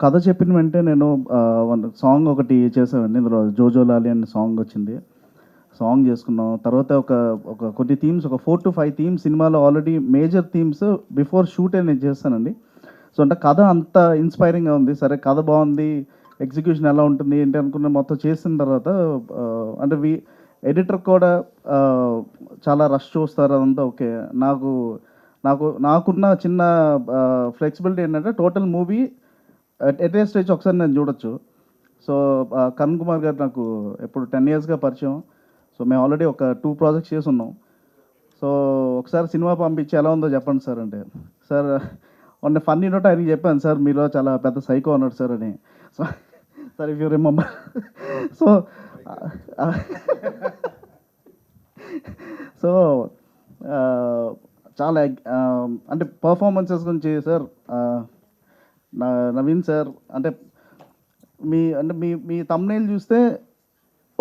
కథ చెప్పిన వెంటనే నేను సాంగ్ ఒకటి చేసామండి. ఇందులో 'జోజో లాలి' అనే సాంగ్ వచ్చింది. సాంగ్ చేసుకున్నాం. తర్వాత ఒక ఒక కొన్ని థీమ్స్, ఒక 4-5 థీమ్స్ సినిమాలో ఆల్రెడీ మేజర్ థీమ్స్ బిఫోర్ షూటే నేను చేస్తానండి. సో అంటే కథ అంత ఇన్స్పైరింగ్గా ఉంది. సరే కథ బాగుంది, ఎగ్జిక్యూషన్ ఎలా ఉంటుంది ఏంటి అనుకున్న మొత్తం చేసిన తర్వాత అంటే ఎడిటర్ కూడా చాలా రష్ చూస్తారు, అదంతా ఓకే. నాకు నాకు నాకున్న చిన్న ఫ్లెక్సిబిలిటీ ఏంటంటే total movie at a stage ఒకసారి నేను చూడొచ్చు. సో కరణ్ కుమార్ గారు నాకు ఎప్పుడు 10 ఇయర్స్గా పరిచయం. సో మేము ఆల్రెడీ ఒక 2 ప్రాజెక్ట్స్ చేసి ఉన్నాం. సో ఒకసారి సినిమా పంపించి ఎలా ఉందో చెప్పండి సార్ అంటే, సార్ మొన్న ఫన్నీ నోట్ ఆయనకి చెప్పాను, సార్ మీరు చాలా పెద్ద సైకో అన్నాడు సార్ అని. So sir if you remember. So so చాలా అంటే పర్ఫార్మెన్సెస్ గురించి సార్, నవీన్ సార్ అంటే మీ మీ తమ్నైల్ చూస్తే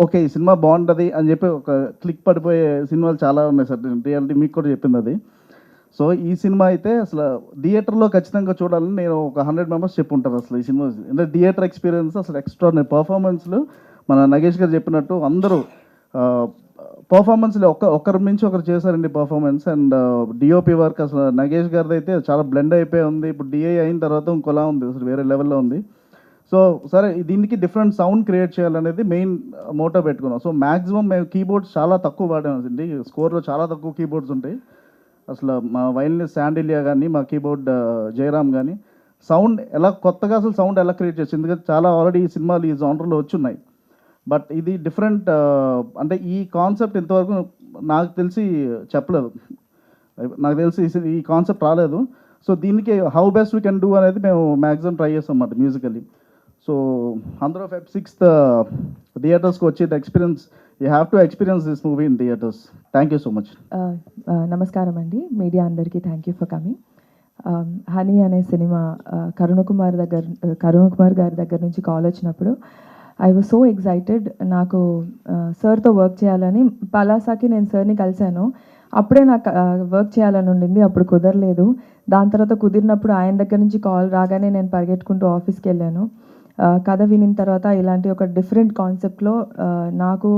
ఓకే ఈ సినిమా బాగుంటుంది అని చెప్పి ఒక క్లిక్ పడిపోయే సినిమాలు చాలా ఉన్నాయి సార్. రియాలిటీ మీకు కూడా చెప్పింది అది. సో ఈ సినిమా అయితే అసలు థియేటర్లో ఖచ్చితంగా చూడాలని నేను ఒక 100 మెంబర్స్ చెప్పుంటారు. అసలు ఈ సినిమా అంటే థియేటర్ ఎక్స్పీరియన్స్ అసలు ఎక్స్ట్రాడినరీ పర్ఫార్మెన్స్లు. మన నగేష్ గారు చెప్పినట్టు అందరూ పర్ఫార్మెన్స్లో ఒకరి మించి ఒకరు చేశారండి పర్ఫార్మెన్స్. అండ్ డిఓపి వర్క్ అసలు నగేష్ గారిది అయితే చాలా బ్లెండ్ అయిపోయి ఉంది. ఇప్పుడు డిఐ అయిన తర్వాత ఇంకోలా ఉంది, అసలు వేరే లెవెల్లో ఉంది. సో సరే దీనికి డిఫరెంట్ సౌండ్ క్రియేట్ చేయాలనేది మెయిన్ మోటో పెట్టుకున్నాం. సో మ్యాక్సిమం మేము కీబోర్డ్స్ చాలా తక్కువ వాడామండి. స్కోర్లో చాలా తక్కువ కీబోర్డ్స్ ఉంటాయి. అసలు మా వైలినిస్ట్ శాండిలియా కానీ, మా కీబోర్డ్ జయరామ్ కానీ సౌండ్ ఎలా కొత్తగా అసలు సౌండ్ ఎలా క్రియేట్ చేసి, ఎందుకంటే చాలా ఆల్రెడీ ఈ సినిమాలు ఈ జానర్లో వచ్చున్నాయి. బట్ ఇది డిఫరెంట్. అంటే ఈ కాన్సెప్ట్ ఇంతవరకు నాకు తెలిసి చెప్పలేదు, నాకు తెలిసి ఈ కాన్సెప్ట్ రాలేదు. సో దీనికి how best we can do అనేది మేము మ్యాక్సిమం ట్రై చేస్తాం అన్నమాట మ్యూజికల్లీ. సో అందరూ Feb 6th థియేటర్స్కి వచ్చి experience, you have to experience this movie in theatres. Thank you so much. నమస్కారం అండి మీడియా అందరికీ. Thank you for coming. Honey అనే సినిమా కరుణ్ కుమార్ గారి దగ్గర నుంచి కాల్ వచ్చినప్పుడు ఐ వాజ్ సో ఎక్సైటెడ్. నాకు సార్తో వర్క్ చేయాలని, పలాసాకి నేను సార్ని కలిశాను. అప్పుడే నాకు వర్క్ చేయాలని ఉండింది, అప్పుడు కుదరలేదు. దాని తర్వాత కుదిరినప్పుడు ఆయన దగ్గర నుంచి కాల్ రాగానే నేను పరిగెట్టుకుంటూ ఆఫీస్కి వెళ్ళాను. కథ వినిన తర్వాత ఇలాంటి ఒక డిఫరెంట్ కాన్సెప్ట్లో నాకు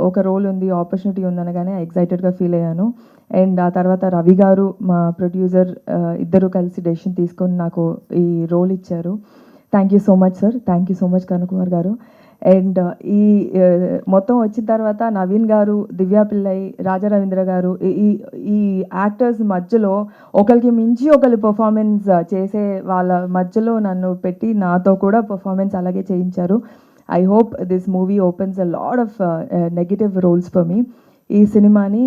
ఒక రోల్ ఉంది, ఆపర్చునిటీ ఉందనగానే ఎక్సైటెడ్గా ఫీల్ అయ్యాను. అండ్ ఆ తర్వాత రవి గారు మా ప్రొడ్యూసర్ ఇద్దరు కలిసి డెసిషన్ తీసుకొని నాకు ఈ రోల్ ఇచ్చారు. Thank you so much sir, thank you so much Karun Kumar గారు. అండ్ ఈ మొత్తం వచ్చిన తర్వాత నవీన్ గారు, దివ్యా పిల్లై, రాజా రవీంద్ర గారు, ఈ యాక్టర్స్ మధ్యలో ఒకరికి మించి ఒకరు పర్ఫార్మెన్స్ చేసే వాళ్ళ మధ్యలో నన్ను పెట్టి నాతో కూడా పర్ఫార్మెన్స్ అలాగే చేయించారు. I hope this movie opens a lot of negative roles for me. ఈ సినిమాని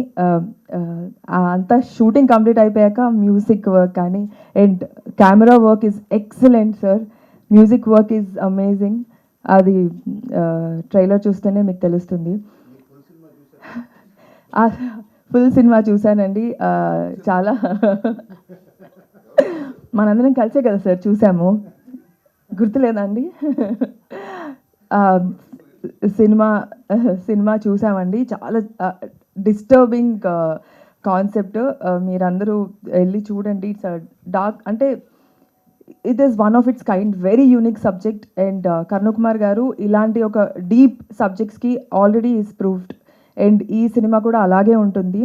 అంతా షూటింగ్ కంప్లీట్ అయిపోయాక మ్యూజిక్ వర్క్ కానీ and camera work is excellent sir. Music work is amazing. అది ట్రైలర్ చూస్తేనే మీకు తెలుస్తుంది. ఫుల్ సినిమా చూశానండి. చాలా మనందరం కలిసే కదా సార్ చూసాము, గుర్తులేదండి? సినిమా చూసామండి. చాలా డిస్టర్బింగ్ కాన్సెప్ట్. మీరందరూ వెళ్ళి చూడండి. ఇట్స్ డార్క్, అంటే it is one of its kind, very unique subject. And Karun Kumar garu ఇలాంటి ఒక డీప్ సబ్జెక్ట్స్కి ఆల్రెడీ ఈస్ ప్రూవ్డ్. అండ్ ఈ సినిమా కూడా అలాగే ఉంటుంది.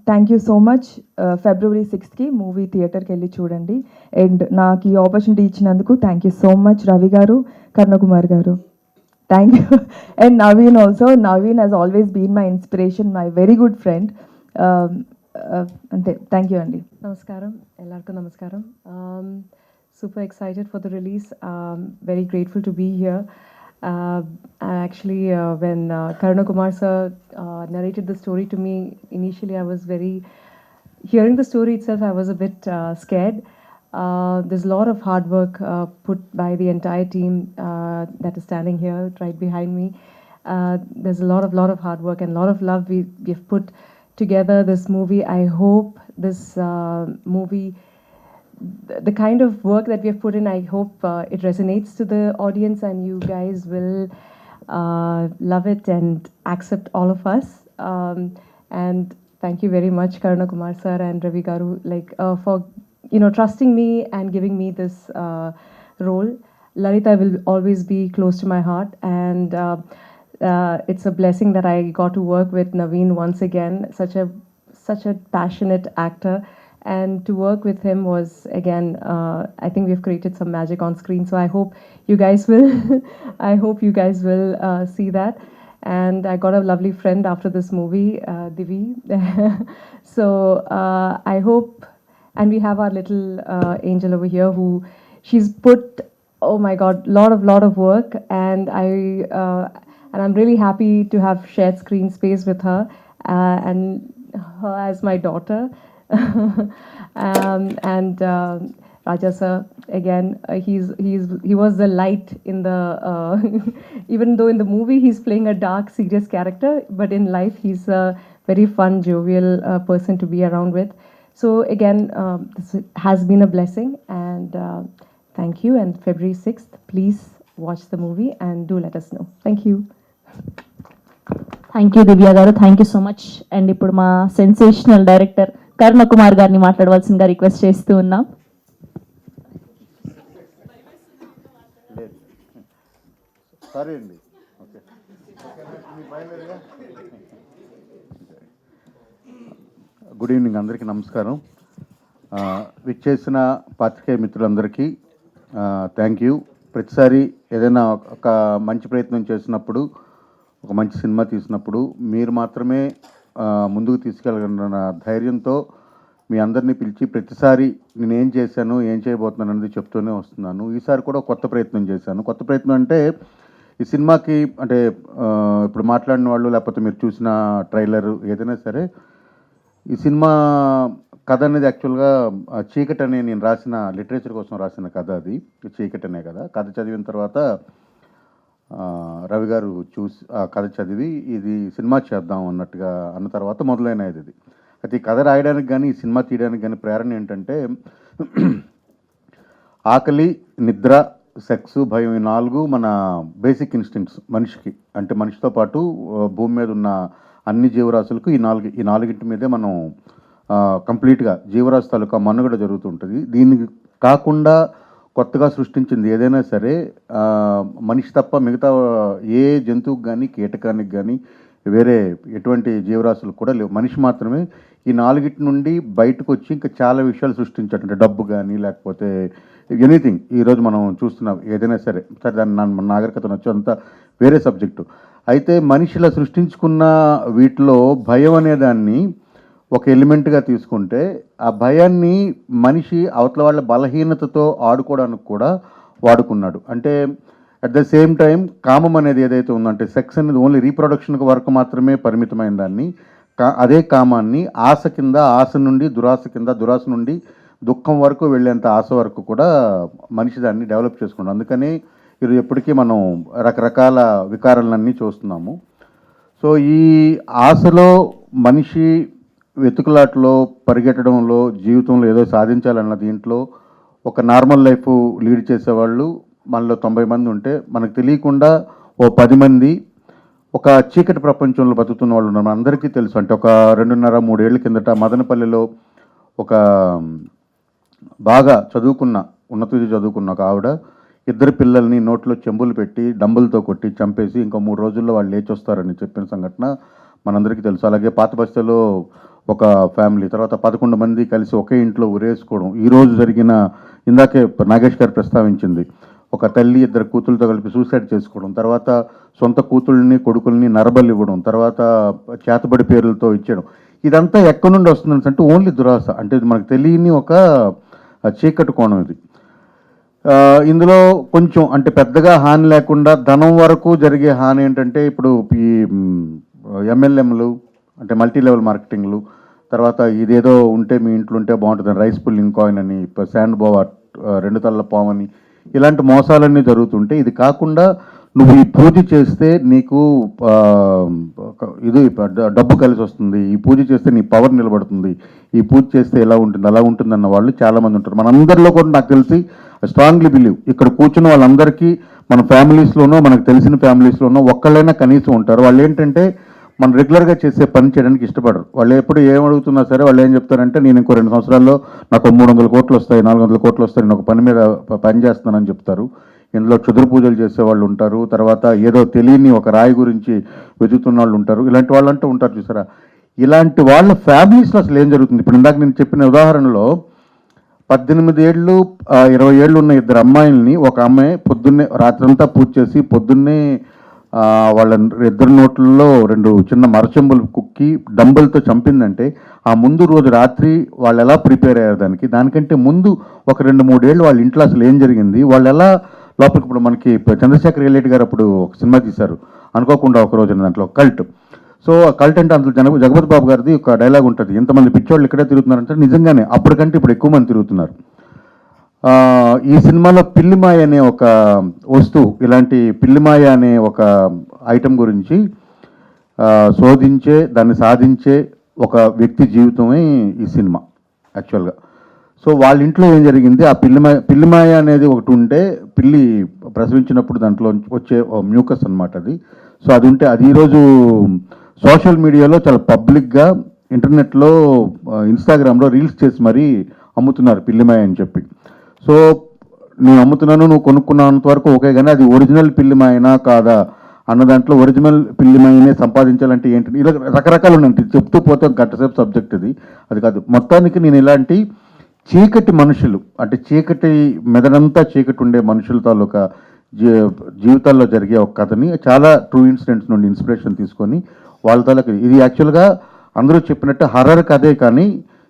Thank you so much. February 6th movie థియేటర్కి వెళ్ళి చూడండి. అండ్ నాకు ఈ ఆపర్చునిటీ ఇచ్చినందుకు thank you so much Ravi garu, Karun Kumar garu. Thank you. And Naveen also. Naveen has always been my inspiration, my very good friend. అంతే, థ్యాంక్ యూ అండి. నమస్కారం, ఎల్లరికూ నమస్కారం. Super excited for the release. Very grateful to be here. Actually, when Karuna Kumar sir narrated the story to me, initially I was hearing the story itself, I was a bit scared. There's a lot of hard work put by the entire team that is standing here right behind me. There's a lot of hard work and a lot of love we've put together this movie. I hope this movie the kind of work that we have put in, I hope it resonates to the audience and you guys will love it and accept all of us. And thank you very much, Karuna Kumar sir and Ravi Garu, like for trusting me and giving me this role. Lalita will always be close to my heart, and it's a blessing that I got to work with Naveen once again. Such a passionate actor, and to work with him was again. I think we've created some magic on screen. So I hope you guys will. I hope you guys will see that. And I got a lovely friend after this movie, Divi. So I hope, and we have our little angel over here who she's put, oh my God, lot of work, and I'm really happy to have shared screen space with her and her as my daughter. And Raja sir, again, he was the light in the even though in the movie he's playing a dark, serious character, but in life he's a very fun, jovial person to be around with. So again, this has been a blessing, and thank you. And February 6th, please watch the movie and do let us know. Thank you. Thank you Divya garu, thank you so much. And ఇప్పుడు మా sensational director కరుణ కుమార్ గారిని మాట్లాడవలసిందిగా request చేస్తూ ఉన్నాం. సరే అండి, okay. Good evening, అందరికీ నమస్కారం. విచ్చేసిన పాత్రికేయ మిత్రులందరికీ థ్యాంక్ యూ. ప్రతిసారి ఏదైనా ఒక మంచి ప్రయత్నం చేసినప్పుడు, ఒక మంచి సినిమా తీసినప్పుడు మీరు మాత్రమే ముందుకు తీసుకెళ్ళగలన్న ధైర్యంతో మీ అందరినీ పిలిచి ప్రతిసారి నేను ఏం చేశాను, ఏం చేయబోతున్నాను అనేది చెప్తూనే వస్తున్నాను. ఈసారి కూడా కొత్త ప్రయత్నం చేశాను. కొత్త ప్రయత్నం అంటే ఈ సినిమాకి అంటే ఇప్పుడు మాట్లాడిన వాళ్ళు, లేకపోతే మీరు చూసిన ట్రైలర్ ఏదైనా సరే, ఈ సినిమా కథ అనేది యాక్చువల్గా చీకటి అనే నేను రాసిన లిటరేచర్ కోసం రాసిన కథ. అది చీకటి అనే కథ. కథ చదివిన తర్వాత రవి గారు చూసి ఆ కథ చదివి ఇది సినిమా చేద్దాం అన్నట్టుగా అన్న తర్వాత మొదలైనది ఇది. అయితే ఈ కథ రాయడానికి కానీ ఈ సినిమా తీయడానికి కానీ ప్రేరణ ఏంటంటే, ఆకలి, నిద్ర, సెక్స్, భయం, ఈ 4 మన బేసిక్ ఇన్స్టింక్ట్స్ మనిషికి. అంటే మనిషితో పాటు భూమి మీద ఉన్న అన్ని జీవరాశులకు ఈ 4 మీదే మనం కంప్లీట్గా జీవరాశి తాలూకా మనుగడ జరుగుతుంటుంది. దీనికి కాకుండా కొత్తగా సృష్టించింది ఏదైనా సరే మనిషి తప్ప మిగతా ఏ జంతువుకి కానీ, కీటకానికి కానీ, వేరే ఎటువంటి జీవరాశులకు కూడా లేవు. మనిషి మాత్రమే ఈ 4 నుండి బయటకు వచ్చి ఇంకా చాలా విషయాలు సృష్టించాడు. అంటే డబ్బు కానీ, లేకపోతే ఎనీథింగ్ ఈరోజు మనం చూస్తున్నాం ఏదైనా సరే. సరే, దాన్ని నాగరికత వచ్చేంతా వేరే సబ్జెక్టు. అయితే మనిషిలా సృష్టించుకున్న వీటిలో భయం అనేదాన్ని ఒక ఎలిమెంట్గా తీసుకుంటే, ఆ భయాన్ని మనిషి అవతల వాళ్ళ బలహీనతతో ఆడుకోవడానికి కూడా వాడుకున్నాడు. అంటే అట్ ద సేమ్ టైం కామం అనేది ఏదైతే ఉందంటే, సెక్స్ అనేది ఓన్లీ రీప్రొడక్షన్ వరకు మాత్రమే పరిమితమైన దాన్ని, అదే కామాన్ని ఆశ కింద, ఆశ నుండి దురాశ కింద, దురాశ నుండి దుఃఖం వరకు వెళ్ళేంత ఆశ వరకు కూడా మనిషి దాన్ని డెవలప్ చేసుకున్నాడు. అందుకని ఇది ఎప్పటికీ మనం రకరకాల వికారాలన్నీ చూస్తున్నాము. సో ఈ ఆశలో మనిషి వెతుకులాటలో, పరిగెట్టడంలో, జీవితంలో ఏదో సాధించాలన్న దీంట్లో ఒక నార్మల్ లైఫ్ లీడ్ చేసేవాళ్ళు మనలో 90 మంది ఉంటే, మనకు తెలియకుండా ఓ 10 మంది ఒక చీకటి ప్రపంచంలో బతుకుతున్న వాళ్ళు ఉన్నారు. అందరికీ తెలుసు. అంటే ఒక 2.5-3 ఏళ్ల కిందట మదనపల్లిలో ఒక బాగా చదువుకున్న, ఉన్నత విద్య చదువుకున్న ఒక ఆవిడ 2 పిల్లల్ని నోట్లో చెంబులు పెట్టి డంబులతో కొట్టి చంపేసి ఇంకో 3 రోజుల్లో వాళ్ళు లేచి వస్తారని చెప్పిన సంఘటన మనందరికీ తెలుసు. అలాగే పాతబస్తీలో ఒక ఫ్యామిలీ, తర్వాత 11 మంది కలిసి ఒకే ఇంట్లో ఉరేసుకోవడం. ఈరోజు జరిగిన, ఇందాకే నాగేష్ గారు ప్రస్తావించింది, ఒక తల్లి 2 కూతుళ్ళతో కలిపి సూసైడ్ చేసుకోవడం, తర్వాత సొంత కూతుళ్ళని, కొడుకుల్ని నరబలి ఇవ్వడం, తర్వాత చేతబడి పేర్లతో ఇచ్చేయడం. ఇదంతా ఎక్కడి నుండి వస్తుందని అంటే ఓన్లీ దురాశ. అంటే ఇది మనకు తెలియని ఒక చీకటి కోణం ఇది. ఇందులో కొంచెం అంటే పెద్దగా హాని లేకుండా ధనం వరకు జరిగే హాని ఏంటంటే, ఇప్పుడు ఈ MLMలు అంటే మల్టీ లెవెల్ మార్కెటింగ్లు, తర్వాత ఇదేదో ఉంటే మీ ఇంట్లో ఉంటే బాగుంటుందని రైస్ పుల్లింగ్ కాయిన్ అని, శాండ్ బోవా 2 తల్ల పాము అని, ఇలాంటి మోసాలన్నీ జరుగుతుంటే, ఇది కాకుండా నువ్వు ఈ పూజ చేస్తే నీకు ఇది డబ్బు కలిసి వస్తుంది, ఈ పూజ చేస్తే నీ పవర్ నిలబడుతుంది, ఈ పూజ చేస్తే ఎలా ఉంటుంది అలా ఉంటుంది అన్న వాళ్ళు చాలామంది ఉంటారు. మనందరిలో కూడా నాకు తెలిసి స్ట్రాంగ్లీ బిలీవ్ ఇక్కడ కూర్చున్న వాళ్ళందరికీ మన ఫ్యామిలీస్లోనో మనకు తెలిసిన ఫ్యామిలీస్లోనో ఒక్కళ్ళైనా కనీసం ఉంటారు. వాళ్ళు ఏంటంటే మనం రెగ్యులర్గా చేసే పని చేయడానికి ఇష్టపడరు. వాళ్ళు ఎప్పుడు ఏమడుగుతున్నా సరే వాళ్ళు ఏం చెప్తారంటే నేను ఇంకో 2 సంవత్సరాల్లో నాకు 300 కోట్లు వస్తాయి, 400 కోట్లు వస్తాయి, నేను ఒక పని మీద పని చేస్తున్నానని చెప్తారు. ఇందులో క్షుద్ర పూజలు చేసేవాళ్ళు ఉంటారు, తర్వాత ఏదో తెలియని ఒక రాయి గురించి వెతుకుతున్న వాళ్ళు ఉంటారు. ఇలాంటి వాళ్ళు అంటూ ఉంటారు చూసారా. ఇలాంటి వాళ్ళ ఫ్యామిలీస్లో అసలు ఏం జరుగుతుంది? ఇప్పుడు ఇందాక నేను చెప్పిన ఉదాహరణలో 18 ఏళ్ళు 20 ఏళ్ళు ఉన్న 2 అమ్మాయిల్ని ఒక అమ్మాయి పొద్దున్నే రాత్రంతా పూజ చేసి పొద్దున్నే వాళ్ళ 2 నోట్లలో 2 చిన్న మరచెంబులు కుక్కి డంబులతో చంపిందంటే ఆ ముందు రోజు రాత్రి వాళ్ళు ఎలా ప్రిపేర్ అయ్యారు దానికంటే ముందు ఒక 2-3 ఏళ్ళు వాళ్ళ ఇంట్లో అసలు ఏం జరిగింది, వాళ్ళు ఎలా లోపలికి. ఇప్పుడు మనకి చంద్రశేఖర్ రెడ్డి గారు అప్పుడు ఒక సినిమా తీశారు అనుకోకుండా ఒక రోజున, దాంట్లో కల్ట్. సో ఆ కల్ట్ అంటే అందులో జగపతి బాబు గారిది ఒక డైలాగ్ ఉంటుంది, ఎంతమంది పిచ్చోళ్ళు ఇక్కడే తిరుగుతున్నారంటే నిజంగానే అప్పటికంటే ఇప్పుడు ఎక్కువ మంది తిరుగుతున్నారు. ఈ సినిమాలో పిల్లిమాయ అనే ఒక వస్తువు, ఇలాంటి పిల్లిమాయ అనే ఒక ఐటెం గురించి శోధించే దాన్ని సాధించే ఒక వ్యక్తి జీవితమే ఈ సినిమా యాక్చువల్గా. సో వాళ్ళ ఇంట్లో ఏం జరిగింది, ఆ పిల్లిమాయ అనేది ఒకటి ఉంటే పిల్లి ప్రసవించినప్పుడు దాంట్లో వచ్చే మ్యూకస్ అనమాట అది. సో అది ఉంటే అది ఈరోజు సోషల్ మీడియాలో చాలా పబ్లిక్గా ఇంటర్నెట్లో ఇన్స్టాగ్రామ్లో రీల్స్ చేసి మరీ అమ్ముతున్నారు పిల్లిమాయ అని చెప్పి. సో నేను అమ్ముతున్నాను, నువ్వు కొనుక్కున్నంత వరకు ఓకే, కానీ అది ఒరిజినల్ పిల్లిమాయనా కాదా అన్న దాంట్లో ఒరిజినల్ పిల్లిమాయనే సంపాదించాలంటే ఏంటి, ఇలా రకరకాలు ఉన్నాయి. చెప్తూ పోతే ఒక గంటసేపు సబ్జెక్ట్ అది కాదు. మొత్తానికి నేను ఇలాంటి చీకటి మనుషులు, అంటే చీకటి మెదడంతా చీకటి ఉండే మనుషుల తాలూకా జీవితాల్లో జరిగే ఒక కథని చాలా ట్రూ ఇన్సిడెంట్స్ నుండి ఇన్స్పిరేషన్ తీసుకొని వాళ్ళ తాలూకా ఇది యాక్చువల్గా అందరూ చెప్పినట్టు హర్రర్ కథే, కానీ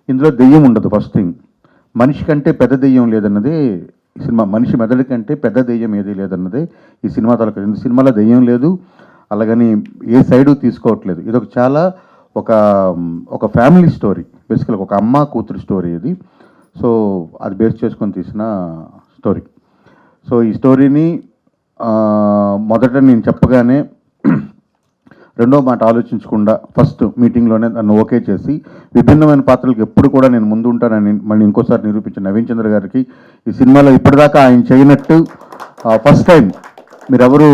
ఇందులో దెయ్యం ఉండదు. ఫస్ట్ థింగ్, మనిషి కంటే పెద్ద దెయ్యం లేదన్నదే ఈ సినిమా. మనిషి మెదడు కంటే పెద్ద దెయ్యం ఏదీ లేదన్నదే ఈ సినిమా తాలూకా. ఈ సినిమాలో దెయ్యం లేదు, అలాగని ఏ సైడు తీసుకోవట్లేదు. ఇది ఒక చాలా ఒక ఫ్యామిలీ స్టోరీ, బేసికల్గా ఒక అమ్మ కూతురు స్టోరీ ఇది. సో అది బేస్ చేసుకొని తీసిన స్టోరీ. సో ఈ స్టోరీని మొదట నేను చెప్పగానే రెండో మాట ఆలోచించకుండా ఫస్ట్ మీటింగ్లోనే నన్ను ఓకే చేసి విభిన్నమైన పాత్రలకు ఎప్పుడు కూడా నేను ముందు ఉంటానని మళ్ళీ ఇంకోసారి నిరూపించిన నవీన్ చంద్ర గారికి ఈ సినిమాలో ఇప్పటిదాకా ఆయన చేయనట్టు ఫస్ట్ టైం మీరెవరు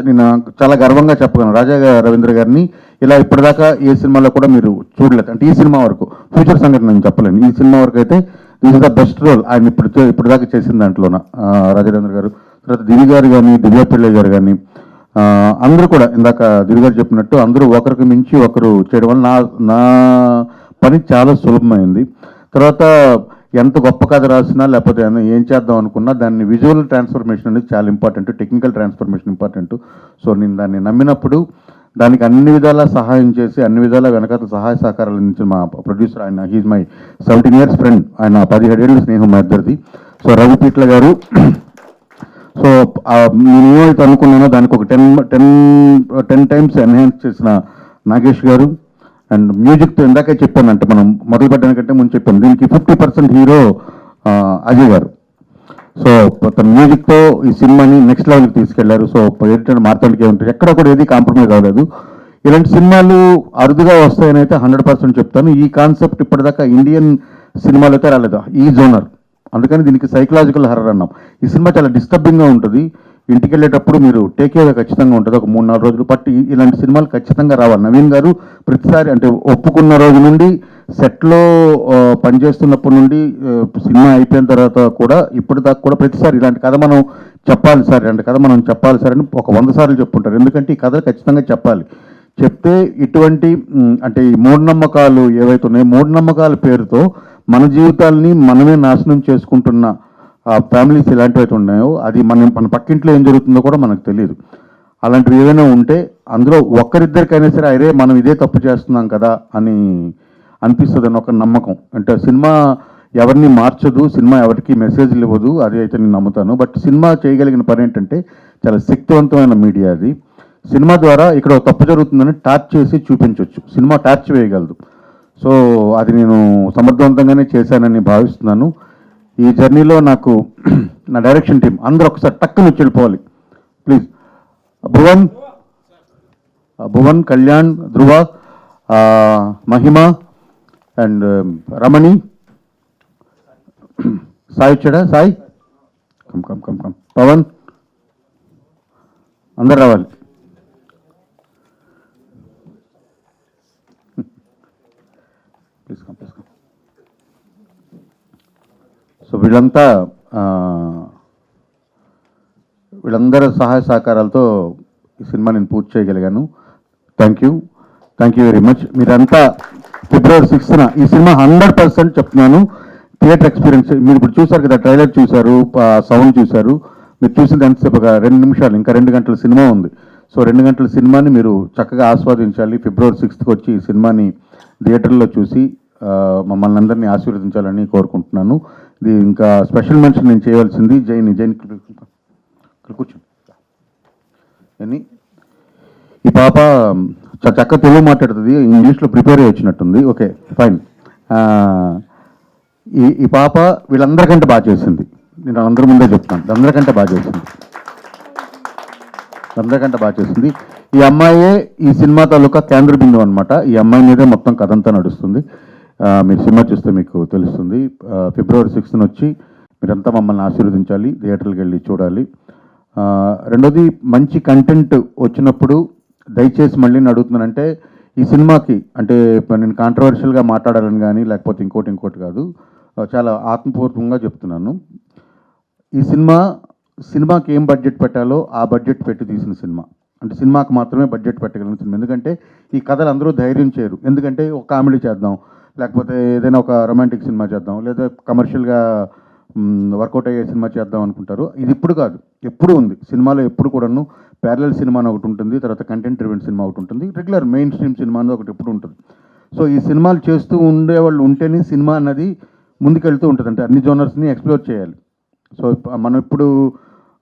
నేను చాలా గర్వంగా చెప్పగలను, రాజా రవీంద్ర గారిని ఇలా ఇప్పటిదాకా ఏ సినిమాలో కూడా మీరు చూడలేదు. అంటే ఈ సినిమా వరకు, ఫ్యూచర్ సంగతి నేను చెప్పలేను, ఈ సినిమా వరకు అయితే this is the best role ఆయన ఇప్పటిదాకా చేసిన దాంట్లోన. రాజేంద్ర గారు, తర్వాత దివి గారు కానీ, దివ్య పిళ్ళై గారు కానీ అందరూ కూడా ఇందాక దివి గారు చెప్పినట్టు అందరూ ఒకరికి మించి ఒకరు చేయడం వల్ల నా పని చాలా సులభమైంది. తర్వాత ఎంత గొప్ప కథ రాసినా లేకపోతే ఏం చేద్దాం అనుకున్నా దాన్ని విజువల్ ట్రాన్స్ఫర్మేషన్ అనేది చాలా important, technical transformation important. So నేను దాన్ని నమ్మినప్పుడు దానికి అన్ని విధాలా సహాయం చేసి అన్ని విధాలా వెనకాల సహాయ సహకారాలు అందించిన మా ప్రొడ్యూసర్, ఆయన హీజ్ మై 17 years ఫ్రెండ్, ఆయన 17 ఏళ్ళ స్నేహం మా ఇద్దరిది. సో రవి పీట్ల గారు. సో నేను ఏమైతే అనుకున్నానో దానికి ఒక 10 times ఎన్హాన్స్ చేసిన నాగేష్ గారు. అండ్ మ్యూజిక్తో ఇందాకే చెప్పాను, అంటే మనం మొదలు పెట్టడానికంటే ముందు చెప్పాను, దీనికి 50% హీరో అజయ్ గారు. సో తన మ్యూజిక్తో ఈ సినిమాని నెక్స్ట్ లెవెల్కి తీసుకెళ్లారు. సో ఎడిటర్ మార్తానికి ఏముంటుంది, ఎక్కడ కూడా ఏది కాంప్రమైజ్ అవ్వలేదు. ఇలాంటి సినిమాలు అరుదుగా వస్తాయని అయితే 100% చెప్తాను. ఈ కాన్సెప్ట్ ఇప్పటిదాకా ఇండియన్ సినిమాలో అయితే రాలేదు, ఈ జోనర్. అందుకని దీనికి సైకలాజికల్ హర్రర్ అన్నాం. ఈ సినిమా చాలా డిస్టర్బింగ్గా ఉంటుంది, ఇంటికి వెళ్ళేటప్పుడు మీరు టేక్ అవే ఖచ్చితంగా ఉంటుంది. ఒక 3-4 రోజులు పట్టి ఇలాంటి సినిమాలు ఖచ్చితంగా రావాలి. నవీన్ గారు ప్రతిసారి అంటే ఒప్పుకున్న రోజు నుండి సెట్లో పనిచేస్తున్నప్పటి నుండి సినిమా అయిపోయిన తర్వాత కూడా ఇప్పటిదాకా కూడా ప్రతిసారి ఇలాంటి కథ మనం చెప్పాలి సార్, ఇలాంటి కథ మనం చెప్పాలి సార్ అని ఒక 100 సార్లు చెప్పుంటారు. ఎందుకంటే ఈ కథలు ఖచ్చితంగా చెప్పాలి. చెప్తే ఇటువంటి అంటే ఈ మూఢనమ్మకాలు ఏవైతే ఉన్నాయో, మూఢనమ్మకాల పేరుతో మన జీవితాలని మనమే నాశనం చేసుకుంటున్న ఫ్యామిలీస్ ఎలాంటివైతే ఉన్నాయో అది మన పక్కింట్లో ఏం జరుగుతుందో కూడా మనకు తెలియదు. అలాంటివి ఏదైనా ఉంటే అందులో ఒక్కరిద్దరికైనా సరే అరే మనం ఇదే తప్పు చేస్తున్నాం కదా అని అనిపిస్తుంది అని ఒక నమ్మకం. అంటే సినిమా ఎవరిని మార్చదు, సినిమా ఎవరికి మెసేజ్లు ఇవ్వదు, అది అయితే నేను నమ్ముతాను. బట్ సినిమా చేయగలిగిన పని ఏంటంటే చాలా శక్తివంతమైన మీడియా అది. సినిమా ద్వారా ఇక్కడ తప్పు జరుగుతుందని టార్చ్ చేసి చూపించవచ్చు, సినిమా టార్చ్ వేయగలదు. సో అది నేను సమర్థవంతంగానే చేశానని భావిస్తున్నాను. ఈ జర్నీలో నాకు నా డైరెక్షన్ టీం అందరూ ఒకసారి టక్కున వచ్చి వెళ్ళిపోవాలి ప్లీజ్. భువన్, కళ్యాణ్, ధ్రువ, మహిమ అండ్ రమణి. సాయి వచ్చాడా? సాయి కమ్. పవన్, అందరు రావాలి. Please come. సో వీళ్ళందరి సహాయ సహకారాలతో ఈ సినిమా నేను పూర్తి చేయగలిగాను. Thank you very much. మీరంతా February 6th ఈ సినిమా 100% చెప్తున్నాను. థియేటర్ ఎక్స్పీరియన్స్ మీరు ఇప్పుడు చూసారు కదా, ట్రైలర్ చూశారు, సౌండ్ చూశారు. మీరు చూసింది ఎంతసేపు? ఒక 2 నిమిషాలు, ఇంకా 2 గంటల సినిమా ఉంది. సో 2 గంటల సినిమాని మీరు చక్కగా ఆస్వాదించాలి. February 6th వచ్చి ఈ సినిమాని థియేటర్లో చూసి మమ్మల్ని అందరినీ ఆశీర్వదించాలని కోరుకుంటున్నాను. ఇది ఇంకా స్పెషల్ మెన్షన్ నేను చేయవలసింది జైన్ కూర్చోండి. ఈ పాప చక్కగా తెలుగు మాట్లాడుతుంది, ఇంగ్లీష్లో ప్రిపేర్ అయ్యి వచ్చినట్టుంది. Okay, fine. ఈ పాప వీళ్ళందరికంటే బాగా చేసింది. నేను అందరి ముందే చెప్తాను, అందరికంటే బాగా చేసింది. ఈ అమ్మాయే ఈ సినిమా తాలూకా కేంద్ర బిందువు అనమాట. ఈ అమ్మాయి మీదే మొత్తం కథ అంతా నడుస్తుంది. మీరు సినిమా చూస్తే మీకు తెలుస్తుంది. February 6th వచ్చి మీరంతా మమ్మల్ని ఆశీర్వదించాలి, థియేటర్కి వెళ్ళి చూడాలి. రెండోది, మంచి కంటెంట్ వచ్చినప్పుడు దయచేసి మళ్ళీ నేను అడుగుతున్నానంటే, ఈ సినిమాకి అంటే నేను కాంట్రవర్షియల్గా మాట్లాడాలని కానీ లేకపోతే ఇంకోటి కాదు, చాలా ఆత్మపూర్వకంగా చెప్తున్నాను. ఈ సినిమాకి ఏం బడ్జెట్ పెట్టాలో ఆ బడ్జెట్ పెట్టి తీసిన సినిమా. అంటే సినిమాకి మాత్రమే బడ్జెట్ పెట్టగలిగిన సినిమా. ఎందుకంటే ఈ కథలు అందరూ ధైర్యం చేయరు. ఎందుకంటే ఒక కామెడీ చేద్దాం, లేకపోతే ఏదైనా ఒక రొమాంటిక్ సినిమా చేద్దాం, లేదా కమర్షియల్గా వర్కౌట్ అయ్యే సినిమా చేద్దాం అనుకుంటారు. ఇది ఇప్పుడు కాదు, ఎప్పుడు ఉంది సినిమాలో. ఎప్పుడు కూడాను ప్యారలల్ సినిమా అని ఒకటి ఉంటుంది, తర్వాత కంటెంట్ డ్రివెన్ సినిమా ఒకటి ఉంటుంది, రెగ్యులర్ మెయిన్ స్ట్రీమ్ సినిమా అనేది ఒకటి ఎప్పుడు ఉంటుంది. సో ఈ సినిమాలు చేస్తూ ఉండేవాళ్ళు ఉంటేనే సినిమా అన్నది ముందుకెళ్తూ ఉంటుంది. అంటే అన్ని జోనర్స్ని ఎక్స్ప్లోర్ చేయాలి. సో మనం ఇప్పుడు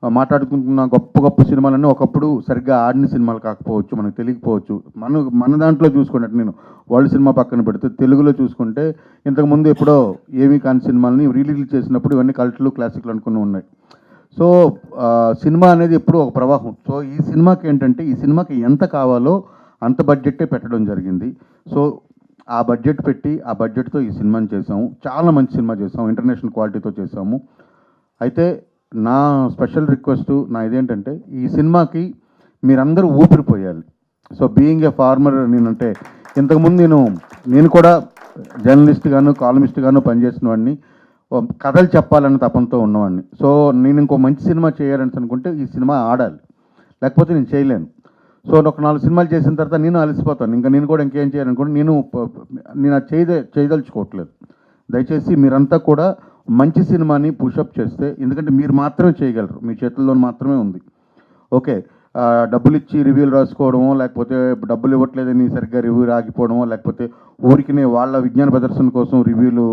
మాట్లాడుకుంటున్న గొప్ప సినిమాలన్నీ ఒకప్పుడు సరిగ్గా ఆడిన సినిమాలు కాకపోవచ్చు, మనకు తెలియకపోవచ్చు. మన దాంట్లో చూసుకున్నట్టు నేను వరల్డ్ సినిమా పక్కన పెడితే తెలుగులో చూసుకుంటే ఇంతకుముందు ఎప్పుడో ఏమీ కాని సినిమాలని రిలీజ్ చేసినప్పుడు ఇవన్నీ కల్ట్లు క్లాసిక్లు అనుకుని ఉన్నాయి. సో సినిమా అనేది ఎప్పుడు ఒక ప్రవాహం. సో ఈ సినిమాకి ఏంటంటే, ఈ సినిమాకి ఎంత కావాలో అంత బడ్జెట్టే పెట్టడం జరిగింది. సో ఆ బడ్జెట్ పెట్టి ఆ బడ్జెట్తో ఈ సినిమాని చేసాము. చాలా మంచి సినిమా చేసాము, ఇంటర్నేషనల్ క్వాలిటీతో చేసాము. అయితే నా స్పెషల్ రిక్వెస్ట్ ఇదేంటంటే, ఈ సినిమాకి మీరందరూ ఊపిరిపోయాలి. సో బీయింగ్ ఏ ఫార్మర్, నేనంటే ఇంతకుముందు నేను కూడా జర్నలిస్ట్గాను కాలమిస్ట్గాను పనిచేసిన వాడిని, కథలు చెప్పాలన్న తపంతో ఉన్నవాడిని. సో నేను ఇంకో మంచి సినిమా చేయాలని అనుకుంటే ఈ సినిమా ఆడాలి, లేకపోతే నేను చేయలేను. సో ఒక 4 సినిమాలు చేసిన తర్వాత నేను అలసిపోతాను. నేను కూడా ఇంకేం చేయాలనుకుంటే నేను అది చేయదలుచుకోవట్లేదు. దయచేసి మీరంతా కూడా మంచి సినిమాని పుషప్ చేస్తే, ఎందుకంటే మీరు మాత్రమే చేయగలరు, మీ చేతుల్లో మాత్రమే ఉంది. ఓకే, డబ్బులు ఇచ్చి రివ్యూలు రాసుకోవడమో, లేకపోతే డబ్బులు ఇవ్వట్లేదని సరిగ్గా రివ్యూ రాగిపోవడమో, లేకపోతే ఊరికినే వాళ్ళ విజ్ఞాన ప్రదర్శన కోసం రివ్యూలు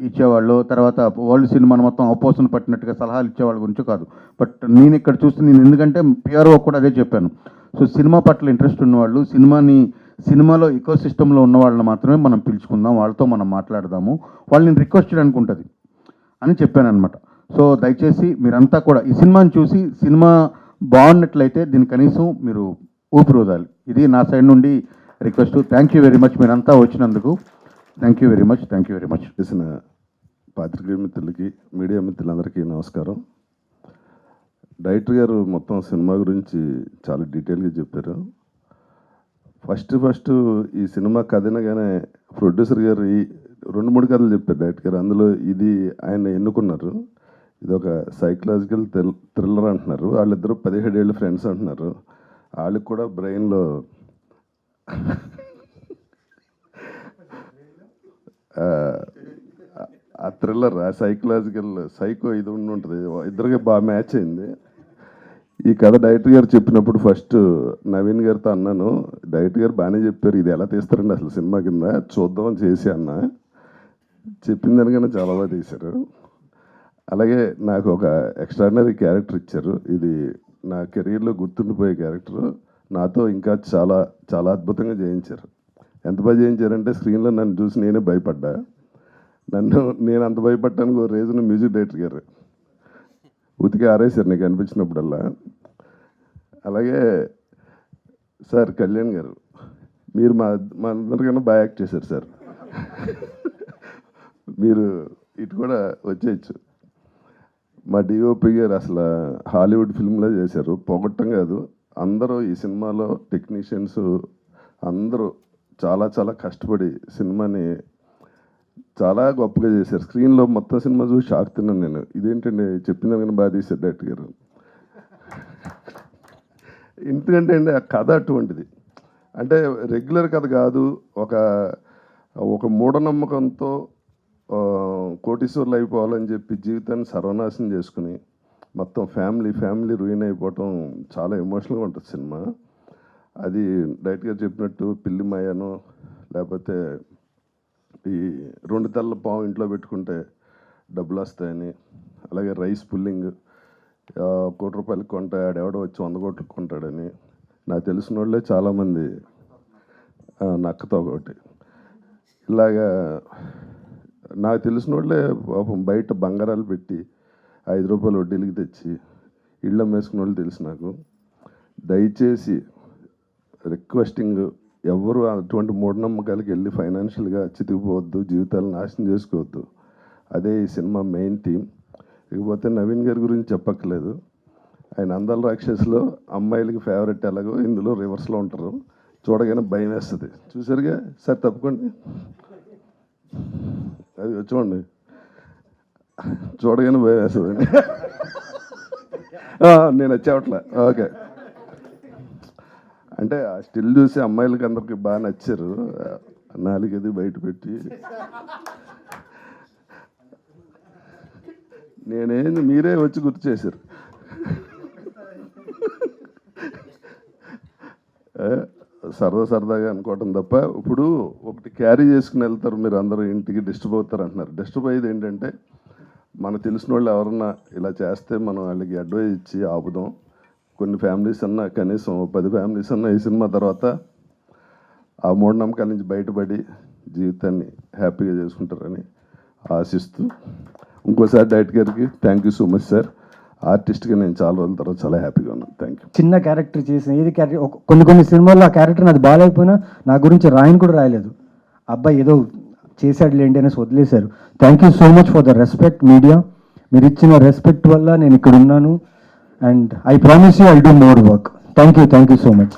ఇచ్చేవాళ్ళు, తర్వాత వరల్డ్ సినిమాను మొత్తం అపోసన పట్టినట్టుగా సలహాలు ఇచ్చేవాళ్ళ గురించి కాదు. బట్ నేను ఇక్కడ చూస్తే ఎందుకంటే పిఆర్ఓ కూడా అదే చెప్పాను. సో సినిమా పట్ల ఇంట్రెస్ట్ ఉన్నవాళ్ళు, సినిమాలో ఎకో సిస్టంలో ఉన్న వాళ్ళని మాత్రమే మనం పిలుచుకుందాం, వాళ్ళతో మనం మాట్లాడదాము, వాళ్ళని రిక్వెస్ట్ చేయడానికి ఉంటుంది అని చెప్పాను అనమాట. సో దయచేసి మీరంతా కూడా ఈ సినిమాని చూసి సినిమా బాగున్నట్లయితే దీన్ని కనీసం మీరు ఊపిరోదాలి. ఇది నా సైడ్ నుండి request. Thank you very much మీరంతా వచ్చినందుకు. Thank you very much. చేసిన పాత్రికేయ మిత్రులకి, మీడియా మిత్రులందరికీ నమస్కారం. డైరెక్టర్ గారు మొత్తం సినిమా గురించి చాలా డీటెయిల్గా చెప్పారు. ఫస్ట్ ఈ సినిమా కథనగానే ప్రొడ్యూసర్ గారు 2-3 కథలు చెప్పారు డైరెక్టర్ గారు. అందులో ఇది ఆయన ఎన్నుకున్నారు. ఇది ఒక సైకలాజికల్ థ్రిల్లర్ అంటున్నారు. వాళ్ళిద్దరూ 17 ఏళ్ళ ఫ్రెండ్స్ అంటున్నారు. వాళ్ళకి కూడా బ్రెయిన్లో ఆ థ్రిల్లర్, ఆ సైకలాజికల్ సైకో ఇది ఉంటుంది, ఇద్దరికి బాగా మ్యాచ్ అయింది. ఈ కథ డైరెక్టర్ గారు చెప్పినప్పుడు ఫస్ట్ నవీన్ గారితో అన్నాను, డైరెక్టర్ గారు బాగానే చెప్పారు, ఇది ఎలా తీస్తారండి అసలు సినిమా కింద చూద్దామని చేసి అన్న. చెప్పిన దానికన్నా చాలా బాగా తీశారు. అలాగే నాకు ఒక ఎక్స్ట్రాడినరీ క్యారెక్టర్ ఇచ్చారు. ఇది నా కెరీర్లో గుర్తుండిపోయే క్యారెక్టర్. నాతో ఇంకా చాలా చాలా అద్భుతంగా చేయించారు. ఎంత బాగా చేయించారంటే, స్క్రీన్లో నన్ను చూసి నేనే భయపడ్డా. నేను అంత భయపడటానికి ఒక రీజన్ మ్యూజిక్ డైరెక్టర్ గారు ఉతికి ఆరేశారు నీకు అనిపించినప్పుడల్లా. అలాగే సార్ కళ్యాణ్ గారు, మీరు మా అందరికన్నా బాగా యాక్ట్ చేశారు సార్. మీరు ఇటు కూడా వచ్చేయచ్చు. మా డిఓపి గారు అసలు హాలీవుడ్ ఫిల్మ్లో చేశారు, పొగట్టం కాదు. అందరూ ఈ సినిమాలో టెక్నీషియన్స్ అందరూ చాలా చాలా కష్టపడి సినిమాని చాలా గొప్పగా చేశారు. స్క్రీన్లో మొత్తం సినిమా చూసి షాక్ తిన్నాను నేను. ఇదేంటండి చెప్పిన కానీ బాగా తీశారు డైరెక్టర్ గారు. ఎందుకంటే అండి ఆ కథ అటువంటిది, అంటే రెగ్యులర్ కథ కాదు. ఒక మూఢనమ్మకంతో కోటీశ్వర్లు అయిపోవాలని చెప్పి జీవితాన్ని సర్వనాశనం చేసుకుని మొత్తం ఫ్యామిలీ రూయిన్ అయిపోవటం చాలా ఎమోషనల్గా ఉంటుంది సినిమా. అది డైరెక్ట్గా చెప్పినట్టు పిల్లి మాయను, లేకపోతే ఈ 2 తెల్ల పావు ఇంట్లో పెట్టుకుంటే డబ్బులు వస్తాయని, అలాగే రైస్ పుల్లింగ్, 1 కోటి రూపాయలకి కొంటే ఆడెవడో వచ్చి 100 కోట్లకు కొంటాడని, నాకు తెలిసిన వాళ్ళే చాలామంది నక్కతో ఒకటి, ఇలాగా నాకు తెలిసిన వాళ్ళే పాపం బయట బంగారాలు పెట్టి 5 రూపాయలు వడ్డీలకి తెచ్చి ఇళ్ళు అమ్మేసుకున్న వాళ్ళు తెలుసు నాకు. దయచేసి రిక్వెస్టింగ్, ఎవరు అటువంటి మూఢనమ్మకాలకి వెళ్ళి ఫైనాన్షియల్గా చితికిపోవద్దు, జీవితాలను నాశనం చేసుకోవద్దు. అదే ఈ సినిమా మెయిన్ థీమ్. ఇకపోతే నవీన్ గారి గురించి చెప్పక్కర్లేదు. ఆయన అందాల రాక్షసులో అమ్మాయిలకి ఫేవరెట్ ఎలాగో ఇందులో రివర్స్లో ఉంటారు. చూడగానే భయం వేస్తుంది. చూసారుగా సార్, తప్పుకోండి, అది చూడండి, చూడగానే భయం వేస్తుంది. నేను వచ్చేవట్లే. ఓకే, అంటే ఆ స్టిల్ చూసి అమ్మాయిలకి అందరికి బాగా నచ్చారు. నాలుగది బయట పెట్టి నేనేంది మీరే వచ్చి గుర్తు చేశారు. సరదాగా అనుకోవటం తప్ప. ఇప్పుడు ఒకటి క్యారీ చేసుకుని వెళ్తారు మీరు అందరూ, ఇంటికి డిస్టర్బ్ అవుతారు అంటున్నారు. డిస్టర్బ్ అయ్యేది ఏంటంటే, మనకు తెలిసిన వాళ్ళు ఎవరన్నా ఇలా చేస్తే మనం వాళ్ళకి అడ్వైజ్ ఇచ్చి ఆపుదాం. కొన్ని ఫ్యామిలీస్ అన్నా, కనీసం 10 ఫ్యామిలీస్ అన్నా ఈ సినిమా తర్వాత ఆ మూఢనమ్మకాల నుంచి బయటపడి జీవితాన్ని హ్యాపీగా చేసుకుంటారని ఆశిస్తూ, ఇంకోసారి డైరెక్టర్ గారికి thank you so much sir. ఆర్టిస్ట్గా నేను చాలా రోజుల తర్వాత చాలా హ్యాపీగా ఉన్నాను. Thank you. చిన్న క్యారెక్టర్ చేసిన ఏది క్యారెక్టర్, కొన్ని సినిమాల్లో ఆ క్యారెక్టర్ నాది బాగాలేకపోయినా నా గురించి రాయని కూడా రాయలేదు. అబ్బాయి ఏదో చేశాడు లేండి అనేసి వదిలేశారు. Thank you so much for the respect media. మీరు ఇచ్చిన రెస్పెక్ట్ వల్ల నేను ఇక్కడ ఉన్నాను. And I promise you I do more work. Thank you so much.